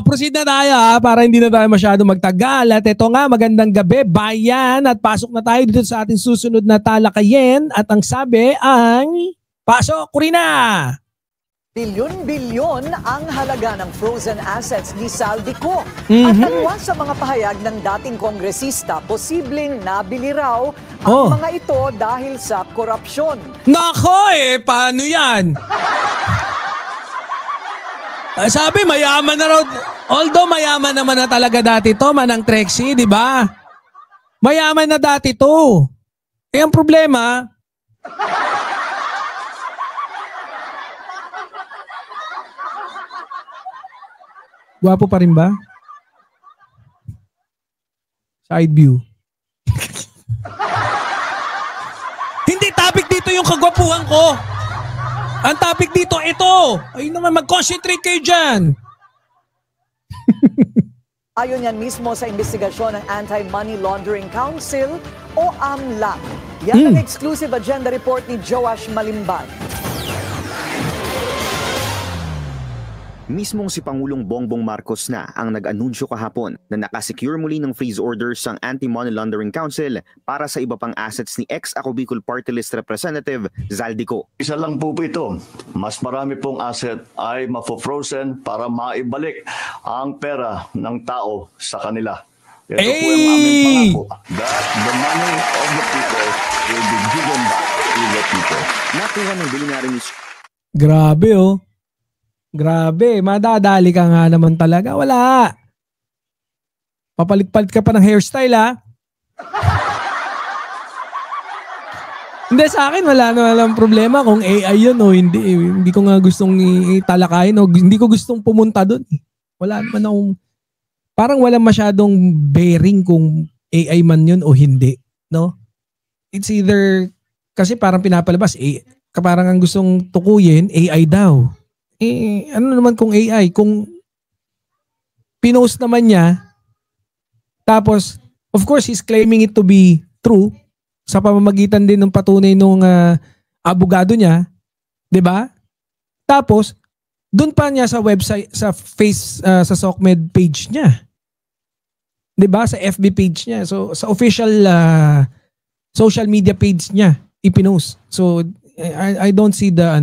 Proceed na tayo para hindi na tayo masyado magtagal. At ito nga, magandang gabi, bayan. At pasok na tayo dito sa ating susunod na talakayin. At ang sabi ang, pasok, Corina! Bilyon-bilyon ang halaga ng frozen assets ni Zaldico. At dalawa sa mga pahayag ng dating kongresista, posibleng nabili raw ang mga ito dahil sa korupsyon. Nako paano yan? Sabi, mayaman na raw. Although mayaman naman na talaga dati to, Manang Trexie, di ba? Mayaman na dati to. Ang problema, gwapo pa rin ba? Side view. Hindi topic dito yung kagwapuhan ko. Ang topic dito, ito. Ay naman, mag-concentrate kayo dyan. Ayon yan mismo sa investigasyon ng Anti-Money Laundering Council o AMLAC. Yan ang exclusive agenda report ni Joash Malimbag. Mismong si Pangulong Bongbong Marcos na ang nag-anunsyo kahapon na nakasecure muli ng freeze orders ang Anti-Money Laundering Council para sa iba pang assets ni ex-Ako Bicol Party List Representative Zaldico. Isa lang po ito, mas marami pong asset ay mafo-frozen para maibalik ang pera ng tao sa kanila. Ito po yung aming pangako that the money of the people will be given back to the people. Nakuha ng billionaire. Grabe Grabe, madadali ka nga naman talaga. Wala. Papalit-palit ka pa ng hairstyle Hindi, sa akin wala naman problema kung AI yun o hindi. Hindi ko nga gustong italakayin o hindi ko gustong pumunta doon. Wala naman akong, parang wala masyadong bearing kung AI man yun o hindi. No? It's either, kasi parang pinapalabas, parang ang gustong tukuyin, AI daw. Ano naman kung AI? Kung pinost naman niya, tapos, of course, he's claiming it to be true sa pamamagitan din ng patunay ng abogado niya, 'di ba? Tapos, doon pa niya sa website, sa sa SOCMED page niya. 'Di ba? Sa FB page niya. So, sa official social media page niya, ipinost. So, I don't see the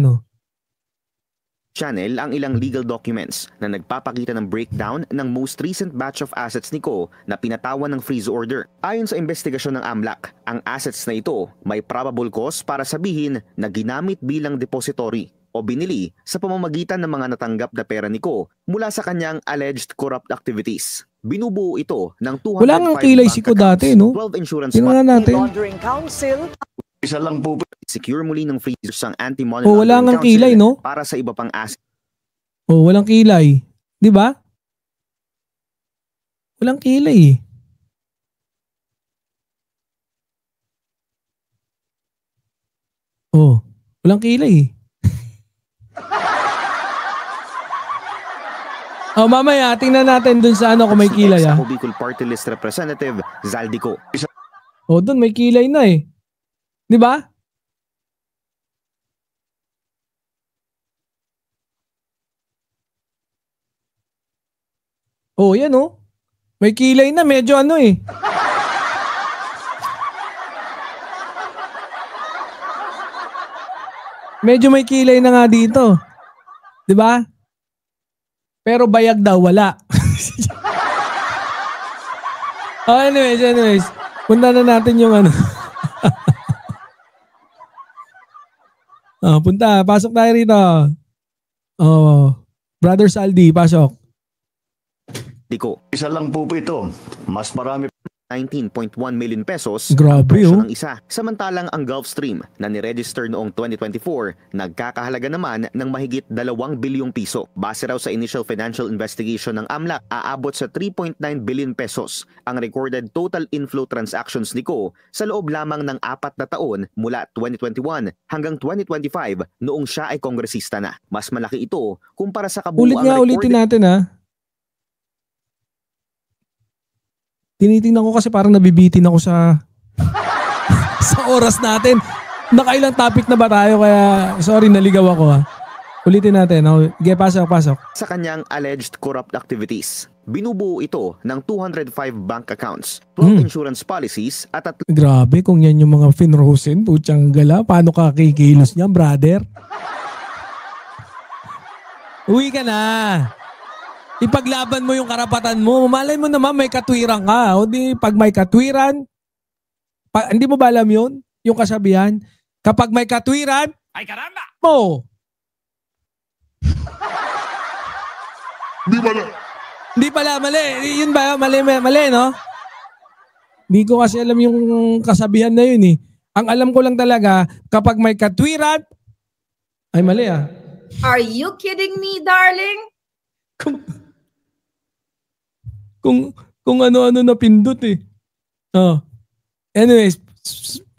channel ang ilang legal documents na nagpapakita ng breakdown ng most recent batch of assets ni Ko na pinatawan ng freeze order. Ayon sa investigasyon ng AMLAC, ang assets na ito may probable cause para sabihin na ginamit bilang depository o binili sa pamamagitan ng mga natanggap na pera ni Ko mula sa kanyang alleged corrupt activities. Binubuo ito ng 205 wala nga kilay si Ko dati, no? 12 insurance Laundering Council. Isa lang po. Secure muli ng freezers ang Anti-Money wala Laundering ngang kilay, no? Para sa iba pang asset. Walang kilay. 'Di ba? Walang kilay. Walang kilay. Mamaya tingnan natin dun sa kung may kilay Ako Bicol Party List Representative Zaldico. Dun may kilay na 'Di ba? Yan may kilay na, medyo medyo may kilay na nga dito. 'Di ba? Pero bayag daw wala. Anyways, punta na natin yung pasok tayo rito. Brother Saldi, pasok. Isa lang po ito, mas marami 19.1 million pesos ang presyo ng isa. Samantalang ang Gulfstream na niregister noong 2024 nagkakahalaga naman ng mahigit 2 bilyong piso. Base raw sa initial financial investigation ng AMLAC, aabot sa 3.9 billion pesos ang recorded total inflow transactions ni Ko sa loob lamang ng 4 na taon mula 2021 hanggang 2025 noong siya ay kongresista na. Mas malaki ito kumpara sa kabuuang ulitin natin Tinitingnan ko kasi parang nabibitin ako sa sa oras natin. Nakailang topic na ba tayo? Kaya sorry, naligaw ako Ulitin natin. Okay, pasok. Sa kanyang alleged corrupt activities. Binubuo ito ng 205 bank accounts, 12 insurance policies at Grabe, kung yan yung mga finrosen, putyang gala, paano ka kikilos niyan, brother? Uwi ka na. Ipaglaban mo yung karapatan mo. Malay mo naman may katwiran ka. O di, pag may katwiran, hindi mo ba alam yun? Yung kasabihan? Kapag may katwiran, ay karamba mo. Hindi pala, mali. Yun ba? Mali, no? Hindi ko kasi alam yung kasabihan na yun eh. Ang alam ko lang talaga, kapag may katwiran, ay mali ah. Are you kidding me, darling? Kung ano-ano na pindot eh. Anyways,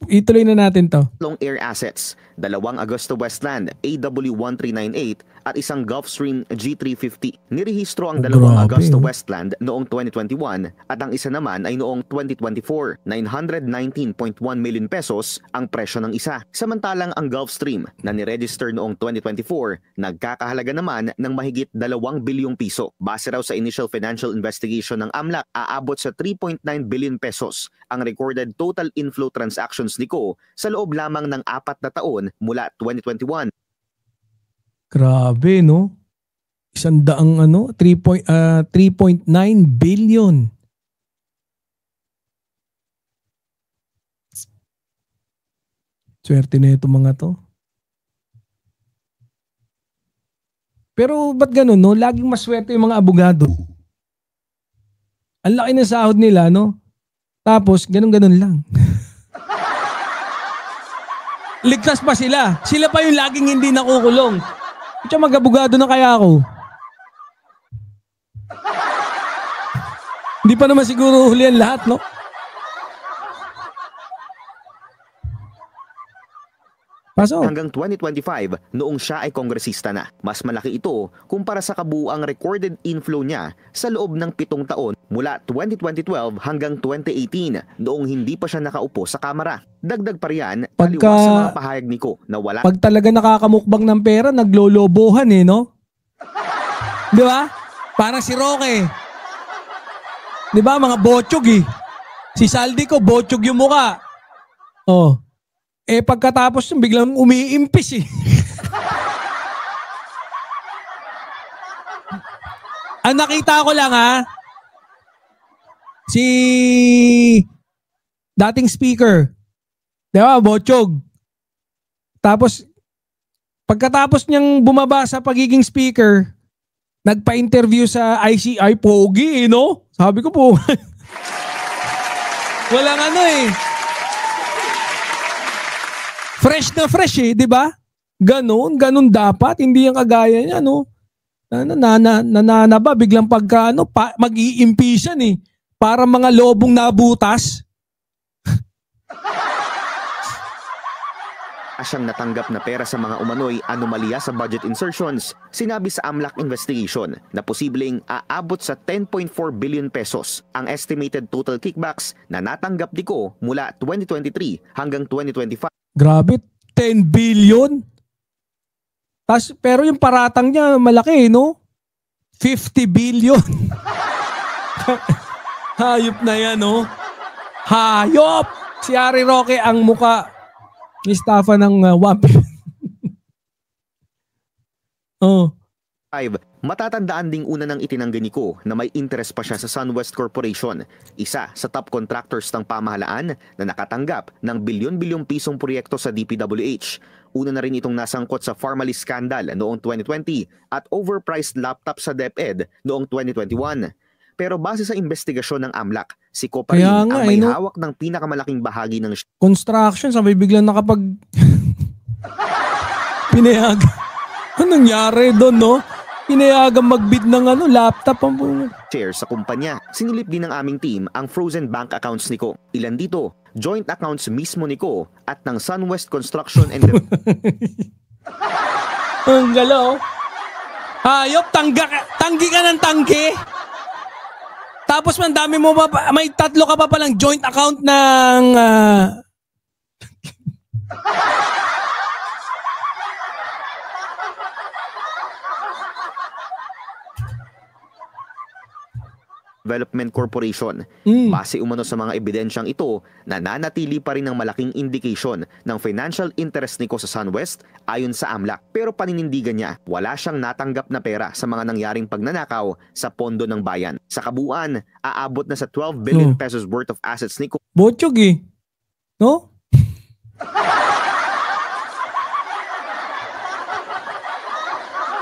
ituloy na natin to. Long air assets, 2 Augusta Westland AW1398 at isang Gulfstream G350. Nirehistro ang 2 Augusta Westland noong 2021 at ang isa naman ay noong 2024. 919.1 million pesos ang presyo ng isa. Samantalang ang Gulfstream na niregister noong 2024 nagkakahalaga naman ng mahigit 2 bilyong piso. Base raw sa initial financial investigation ng AMLAC, aabot sa 3.9 billion pesos ang recorded total inflow transactions ni Ko sa loob lamang ng 4 na taon mula 2021. Grabe, no? 3.9 billion. Swerte na ito mga to. Pero ba't ganun, no? Laging maswerte yung mga abogado. Ang laki ng sahod nila, no? Tapos, ganun-ganun lang. Ligtas pa sila. Sila pa yung laging hindi nakukulong. Ito mag-abogado na kaya ako. Hindi pa naman siguro huli ang lahat, no? Pasok. Hanggang 2025, noong siya ay kongresista na. Mas malaki ito kumpara sa kabuuang recorded inflow niya sa loob ng 7 taon mula 2012 hanggang 2018 noong hindi pa siya nakaupo sa Kamara. Dagdag pa riyan, taliwas sa mga pahayag ni Ko na wala. Pag talaga nakakamukbang ng pera, naglolobohan eh, no? Di ba? Parang si Roque. Di ba? Mga botsog eh. Si Saldi ko, botsog yung muka. Oh. Eh pagkatapos yung biglang umiimpis eh. Ang nakita ko lang ha, si dating speaker, di ba, botsog. Tapos, pagkatapos niyang bumaba sa pagiging speaker, nagpa-interview sa ICI, pogi eh, no? Sabi ko po, walang ano eh. Fresh na fresh eh, di ba? Ganon dapat. Hindi yung kagaya niya, no? Nananaba, biglang pagka, mag-i-impisan eh. Para mga lobong nabutas. Siyang natanggap na pera sa mga umano'y anomalya sa budget insertions. Sinabi sa AMLAC investigation na posibleng aabot sa 10.4 billion pesos ang estimated total kickbacks na natanggap ni Ko mula 2023 hanggang 2025. Grabe, 10 billion? Pero yung paratang niya malaki, no? 50 billion. Hayop na yan, no? Hayop! Si Harry Roque ang muka ni Staffa ng WAP. Oh. Matatandaan ding una nang itinanggi ni Ko na may interest pa siya sa SunWest Corporation, isa sa top contractors ng pamahalaan na nakatanggap ng bilyon-bilyong pisong proyekto sa DPWH. Una na rin itong nasangkot sa Pharmaly scandal noong 2020 at overpriced laptop sa DepEd noong 2021. Pero base sa investigasyon ng AMLAC, si Ko pa rin ang may hawak ng pinakamalaking bahagi ng construction. Sabi biglang nakapag pinayag. Anong nangyari doon, no? Pinayagang magbid ng laptop ang shares sa kumpanya. Sinilip din ng aming team ang frozen bank accounts ni Ko. Ilan dito? Joint accounts mismo ni Ko at ng SunWest Construction and Ang galaw. Hayop, tanggi ka ng tanggi. Tapos man dami mo may 3 ka pa palang joint account ng Development Corporation. Base umano sa mga ebidensyang ito, nananatili pa rin ang malaking indication ng financial interest ni Ko sa SunWest ayon sa AMLAC. Pero paninindigan niya, wala siyang natanggap na pera sa mga nangyaring pagnanakaw sa pondo ng bayan. Sa kabuuan, aabot na sa 12 billion pesos worth of assets ni Ko. Botsyog eh. No?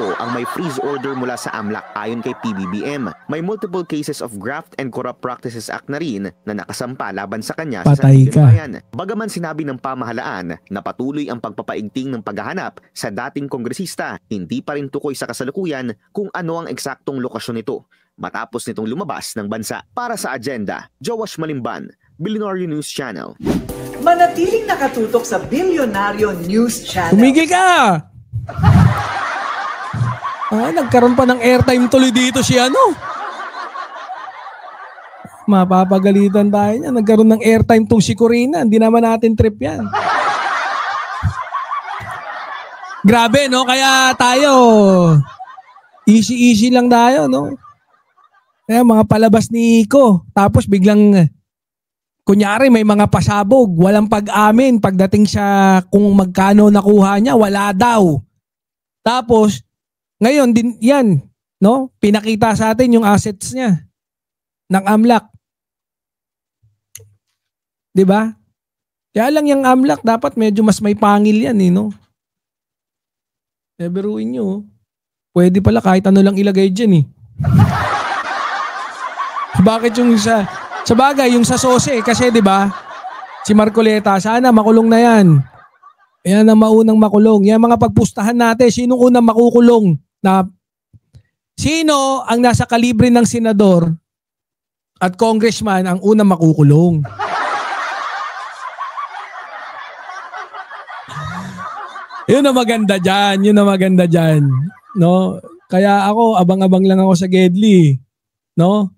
Ang may freeze order mula sa AMLAC ayon kay PBBM. May multiple cases of Graft and Corrupt Practices Act na rin na nakasampa laban sa kanya sa bayan. Bagaman sinabi ng pamahalaan na patuloy ang pagpapaigting ng paghahanap sa dating kongresista, hindi pa rin tukoy sa kasalukuyan kung ano ang eksaktong lokasyon nito matapos nitong lumabas ng bansa. Para sa Agenda, Joash Malimban, Billionaire News Channel. Manatiling nakatutok sa Billionaire News Channel. Tumigil ka! Nagkaroon pa ng airtime tuloy dito si ano. Mapapagalitan tayo niya. Nagkaroon ng airtime tong si Corina. Hindi naman natin trip yan. Grabe, no? Kaya tayo, easy lang tayo, no? Kaya mga palabas ni Iko. Tapos biglang, kunyari may mga pasabog. Walang pag-amin. Pagdating sa kung magkano nakuha niya, wala daw. Tapos, ngayon din yan, no? Pinakita sa atin yung assets niya ng AMLAC. 'Di ba? Kaya lang yung AMLAC dapat medyo mas may pangil yan, no? Biruin niyo. Pwede pala kahit ano lang ilagay diyan, eh. Bakit yung sa bagay yung sa Sose kasi 'di ba? Si Marcoleta, sana makulong na yan. Yan ang maunang makulong. Yan mga pagpustahan natin, sinong unang makukulong? Na sino ang nasa kalibre ng senador at congressman ang unang makukulong. Yun ang maganda dyan. Yun ang maganda dyan. No? Kaya ako, abang-abang lang ako sa Gedli. No?